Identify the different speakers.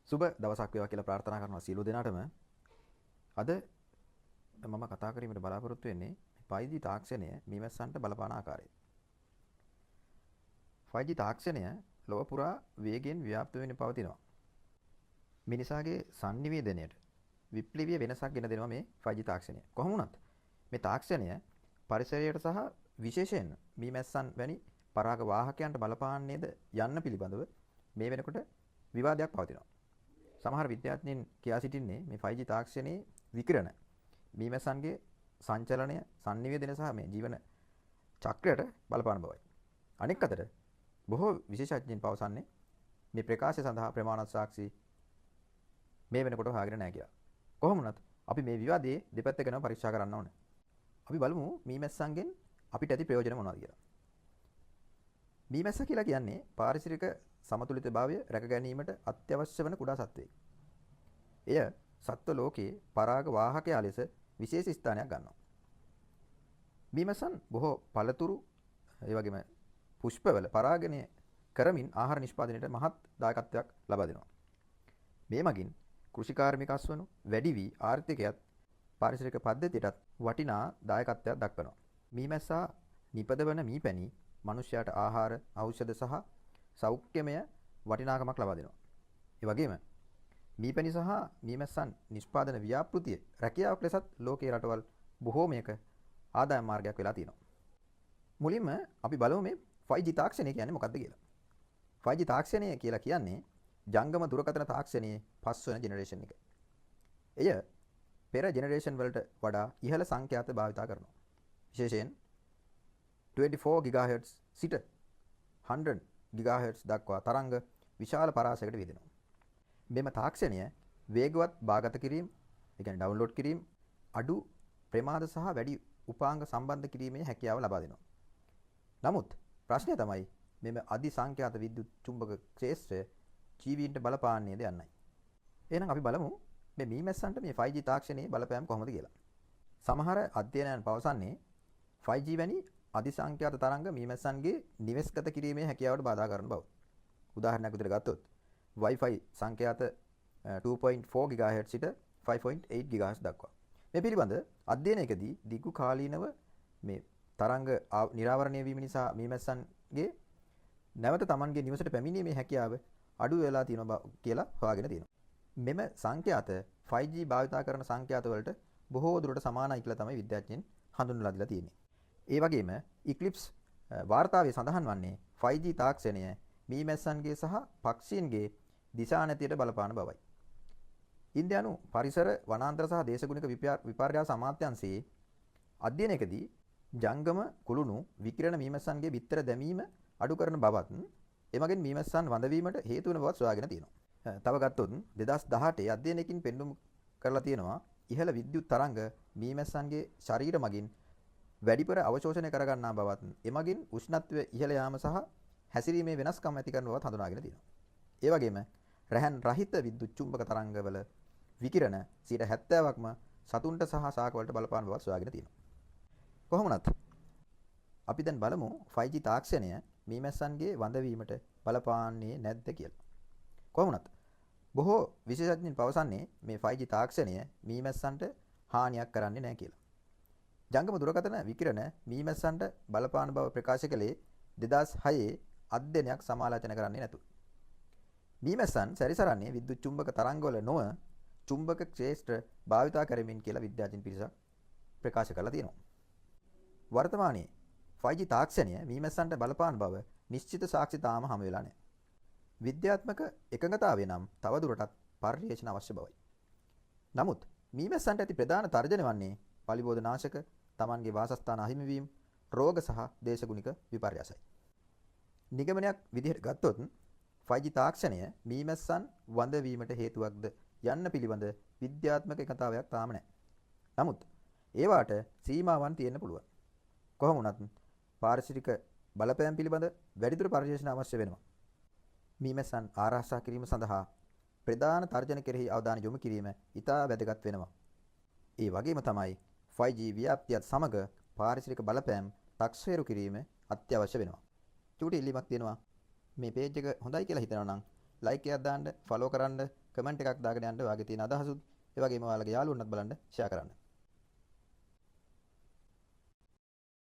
Speaker 1: සුබ දවසක් වේවා කියලා ප්‍රාර්ථනා කරනවා සියලු දෙනාටම. අද මම කතා කිරීමට බලාපොරොත්තු වෙන්නේ 5G තාක්ෂණය මීමැස්සන්ට බලපාන ආකාරය. 5G තාක්ෂණය ලොව පුරා වේගයෙන් ව්‍යාප්ත වෙමින් පවතිනවා. මිනිසාගේ sannivedanaයට විප්ලවීය වෙනසක් ගෙන දෙනවා මේ 5G තාක්ෂණය. කොහොම වුණත් මේ තාක්ෂණය පරිසරයට සහ විශේෂයෙන් මීමැස්සන් වැනි පරාග වාහකයන්ට බලපාන්නේද යන්න පිළිබඳව මේ වෙනකොට විවාදයක් පවතිනවා. සමහර විද්‍යාඥයින් කියා සිටින්නේ මේ 5G තාක්ෂණයේ විකිරණ මීමැස්සන්ගේ සංචලනය, sannivedana සහ මේ ජීවන චක්‍රයට බලපාන බවයි. අනෙක් අතට බොහෝ විශේෂඥයින් පවසන්නේ මේ ප්‍රකාශය සඳහා ප්‍රමාණවත් සාක්ෂි මේ වෙනකොට හොයාගෙන නැහැ කියලා. කොහොම වුණත් අපි මේ විවාදයේ දෙපැත්ත ගැන පරීක්ෂා කරන්න ඕනේ. අපි බලමු මීමැස්සන්ගෙන් අපිට ඇති ප්‍රයෝජන මොනවද කියලා. මීමැස්ස කියලා කියන්නේ පාරිසරික සමතුලිතභාවය රැක ගැනීමට අත්‍යවශ්‍ය වන කුඩා සත්වයෙක්. එය සත්ව ලෝකයේ පරාග වාහකයා ලෙස විශේෂ ස්ථානයක් ගන්නවා. මීමැස්සන් බොහෝ පළතුරු ඒ වගේම පුෂ්පවල පරාගණය කරමින් ආහාර නිෂ්පාදනයට මහත් දායකත්වයක් ලබා දෙනවා. මේ මගින් කෘෂිකාර්මික අස්වනු වැඩි වී ආර්ථිකයත් පාරිසරික පද්ධතියටත් වටිනා දායකත්වයක් දක්වනවා. මීමැස්සා නිපදවන මීපැණි මනුෂ්‍යයාට ආහාර, ඖෂධ සහ සෞඛ්‍යමය වටිනාකමක් ලබා දෙනවා. ඒ වගේම මීපැණි සහ මීමැස්සන් නිෂ්පාදන ව්‍යාපෘතිය රැකියාවක් ලෙසත් ලෝකයේ රටවල් බොහෝමයක ආදායම් මාර්ගයක් වෙලා තියෙනවා. මුලින්ම අපි බලමු මේ 5G තාක්ෂණය කියන්නේ මොකක්ද කියලා. 5G තාක්ෂණය කියලා කියන්නේ ජංගම දුරකථන තාක්ෂණයේ පස්වන ජෙනරේෂන් එක. එය පෙර ජෙනරේෂන් වලට වඩා ඉහළ සංඛ්‍යාත භාවිතා කරනවා. විශේෂයෙන් 24 GHz සිට 100 GHz දක්වා තරංග විශාල පරාසයකට වියදෙනවා. මෙම තාක්ෂණය වේගවත් භාගත කිරීම, ඒ කියන්නේ ඩවුන්ලෝඩ් කිරීම, අඩු ප්‍රමාද සහ වැඩි උපාංග සම්බන්ධ කිරීමේ හැකියාව ලබා දෙනවා. නමුත් ප්‍රශ්නය තමයි මෙම අධි සංඛ්‍යාත විද්‍යුත් චුම්බක ක්ෂේත්‍රය ජීවීන්ට බලපාන්නේද යන්නයි. එහෙනම් අපි බලමු මේ මීමැස්සන්ට මේ 5G තාක්ෂණයේ බලපෑම කොහොමද කියලා. සමහර අධ්‍යයනයන් පවසන්නේ 5G වැනි අධි සංඛ්‍යාත තරංග මීමැස්සන්ගේ නිවෙස්ගත කිරීමේ හැකියාවට බාධා කරන බව. උදාහරණයක් විදිහට ගත්තොත් Wi-Fi සංඛ්‍යාත 2.4 GHz සිට 5.8 GHz දක්වා. මේ පිළිබඳ අධ්‍යයනයකදී දිගු කාලීනව මේ තරංග නිරාවරණය වීම නිසා මීමැස්සන්ගේ නැවත Tamanගේ නිවසට පැමිණීමේ හැකියාව අඩු වෙලා තියෙනවා කියලා හොයාගෙන තියෙනවා. මෙම සංඛ්‍යාත 5G භාවිතා කරන සංඛ්‍යාත වලට බොහෝ දුරට සමානයි කියලා තමයි විද්‍යාඥයන් හඳුන්වලා දීලා තියෙන්නේ. ඒ වගේම Eclipse වාර්තාවේ සඳහන් වන්නේ 5G තාක්ෂණය මීමැස්සන්ගේ සහ පක්ෂීන්ගේ දිශානතියට බලපාන බවයි. ඉන්දියානු පරිසර වනාන්තර සහ දේශගුණික විපර්යාස අමාත්‍යාංශයේ අධ්‍යයනයකදී ජංගම කුළුණු විකිරණ මීමැස්සන්ගේ බිත්තර දැමීම අඩු කරන බවත් එමගින් මීමැස්සන් වඳවීමට හේතු වන බවත් සොයාගෙන තියෙනවා. තව ගත්තොත් 2018 අධ්‍යයනයකින් පෙන්වුම් කරලා තියෙනවා ඉහළ විද්‍යුත් තරංග මීමැස්සන්ගේ ශරීර මගින් වැඩිපුර අවශෝෂණය කරගන්නා බවත් එමගින් උෂ්ණත්වය ඉහළ යාම සහ හැසිරීමේ වෙනස්කම් ඇති කරන බවත් හඳුනාගෙන තියෙනවා. ඒ වගේම රැහන් රහිත විද්‍යුත් චුම්බක තරංගවල විකිරණ 70%ක්ම සතුන්ට සහ ශාකවලට බලපාන බවත් සොයාගෙන තියෙනවා. කොහොම වුණත් අපි දැන් බලමු 5G තාක්ෂණය මීමැස්සන්ගේ වඳවීමට බලපාන්නේ නැද්ද කියලා. කොහොම වුණත් බොහෝ විශේෂඥයින් පවසන්නේ මේ 5G තාක්ෂණය මීමැස්සන්ට හානියක් කරන්නේ නැහැ කියලා. ජංගම දුරකථන විකිරණ මීමැස්සන්ට බලපාන බව ප්‍රකාශ කළේ 2006 අධ්‍යයනයක් සමාලෝචනය කරන්නේ නැතුව. මීමැස්සන් සැරිසරන්නේ විද්‍යුත් චුම්බක තරංගවල නොව චුම්බක ක්ෂේත්‍ර භාවිතා කරමින් කියලා විද්‍යාඥයින් පිරිසක් ප්‍රකාශ කරලා තියෙනවා. වර්තමානයේ 5G තාක්ෂණය මීමැස්සන්ට බලපාන බව නිශ්චිත සාක්ෂි තාම හමු වෙලා නැහැ. විද්‍යාත්මක එකඟතාවය නම් තවදුරටත් පර්යේෂණ අවශ්‍ය බවයි. නමුත් මීමැස්සන්ට ඇති ප්‍රධාන තර්ජනය වන්නේ පලිබෝධනාශක, Tamanගේ වාසස්ථාන අහිමි වීම, රෝග සහ දේශගුණික විපර්යාසයි. නිගමනයක් විදිහට ගත්තොත් 5G තාක්ෂණය මීමැස්සන් වඳවීමට හේතුවක්ද යන්න පිළිබඳ විද්‍යාත්මක එකඟතාවයක් තාම නැහැ. නමුත් ඒවාට සීමාවන් තියෙන්න පුළුවන්. කොහොම වුණත් පාරිසරික බලපෑම් පිළිබඳ වැඩිදුර පර්යේෂණ අවශ්‍ය වෙනවා. මීමැස්සන් ආරක්ෂා කිරීම සඳහා ප්‍රධාන තර්ජන කෙරෙහි අවධානය යොමු කිරීම ඉතා වැදගත් වෙනවා. ඒ වගේම තමයි 5G ව්‍යාප්තියත් සමග පාරිසරික බලපෑම් තක්සේරු කිරීම අත්‍යවශ්‍ය වෙනවා. චූටි ඉල්ලීමක් තියෙනවා. මේ page එක හොඳයි කියලා හිතනවා නම් ලයික් එකක් දාන්න, ෆලෝ කරන්න, කමෙන්ට් එකක් දාගෙන යන්න. ඔයාගේ තියෙන අදහසුත් ඒ වගේම ඔයාලගේ යාළුවන්වත් බලන්න ෂෙයා කරන්න.